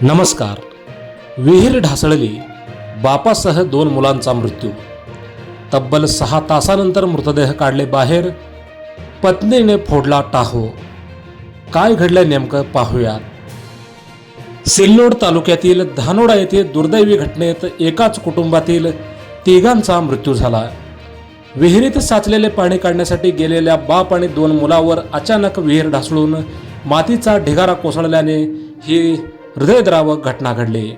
नमस्कार. विहीर ढासळली, बापासह 2 मुलांचा मृत्यू. तब्बल 6 तासानंतर मृतदेह काढले बाहेर, पत्नीने फोडला टाहो. काय घडलंय नेमकं पाहूयात. सिल्लोड तालुक्यातील धानोडा येथे दुर्दैवी घटनेत एकाच कुटुंबातील 3घांचा मृत्यू झाला. विहिरीत साचलेले पाणी काढण्यासाठी गेलेल्या बाप आणि 2 मुलावर अचानक विहीर ढासळून मातीचा ढिगारा कोसळल्याने ही हृदयद्रावक घटना घडली.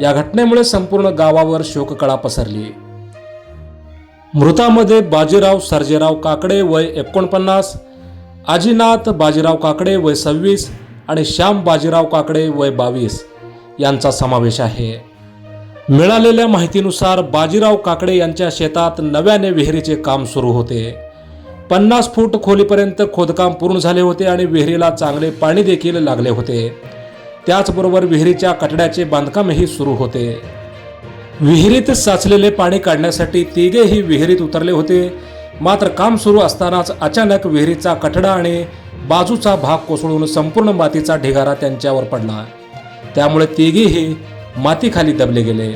या घटनेमुळे संपूर्ण गावावर शोककळा पसरली. मृतांमध्ये बाजीराव सर्जेराव काकडे वय 49, आजीनाथ बाजीराव काकडे वय 26 आणि श्याम बाजीराव काकडे वय 22 यांचा समावेश आहे. मिळालेल्या माहितीनुसार बाजीराव काकडे यांच्या शेतात नव्याने विहिरीचे काम सुरू होते. 50 फूट खोलीपर्यंत खोदकाम पूर्ण झाले होते आणि विहिरीला चांगले पाणी देखील लागले होते. त्याचबरोबर विहिरीच्या कठड्याचे बांधकामही सुरू होते. विहिरीत साचलेले पाणी काढण्यासाठी तिघेही विहिरीत उतरले होते. मात्र काम सुरू असतानाच अचानक विहिरीचा कठडा आणि बाजूचा भाग कोसळून संपूर्ण मातीचा ढिगारा त्यांच्यावर पडला. त्यामुळे तिघेही मातीखाली दबले गेले.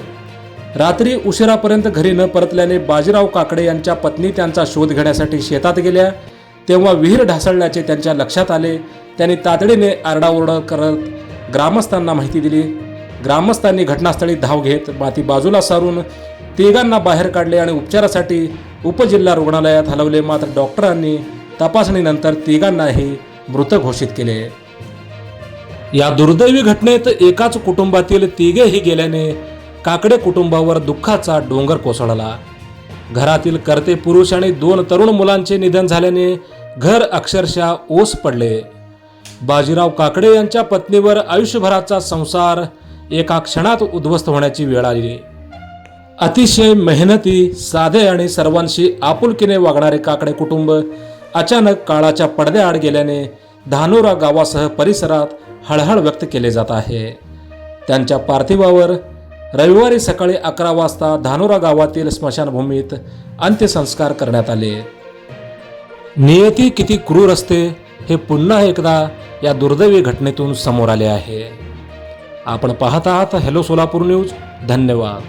रात्री उशिरापर्यंत घरी न परतल्याने बाजीराव काकडे यांच्या पत्नी त्यांचा शोध घेण्यासाठी शेतात गेल्या. तेव्हा विहीर ढासळल्याचे त्यांच्या लक्षात आले. त्यांनी तातडीने आरडाओरडा करत ग्रामस्थांना माहिती दिली. ग्रामस्थांनी घटनास्थळी धाव घेत माती बाजूला सारून 3घांना बाहेर काढले आणि उपचारासाठी उपजिल्हा रुग्णालयात हलवले. मात्र डॉक्टरांनी तपासणीनंतर 3घांनाही मृत घोषित केले. या दुर्दैवी घटनेत एकाच कुटुंबातील 3घेही गेल्याने काकडे कुटुंबावर दुःखाचा डोंगर कोसळला. घरातील कर्ते पुरुष आणि 2 तरुण मुलांचे निधन झाल्याने घर अक्षरशः ओस पडले. बाजीराव काकडे यांच्या पत्नीवर आयुष्यभराचा संसार एका क्षणात उद्ध्वस्त होण्याची वेळ आली. अतिशय मेहनती, साधे आणि सर्वांशी आपुलकीने वागणारे काकडे कुटुंब अचानक काळाच्या पडद्याआड गेल्याने धानोरा गावासह परिसरात हळहळ व्यक्त केले जात आहे. त्यांच्या पार्थिवावर रविवारी सकाळी 11 वाजता धानोरा गावातील स्मशानभूमीत अंत्यसंस्कार करण्यात आले. नियती किती क्रूर असते हे पुन्हा एकदा या दुर्दैवी घटनेतून समोर आले आहे. आपण पाहत आहात हॅलो सोलापूर न्यूज. धन्यवाद.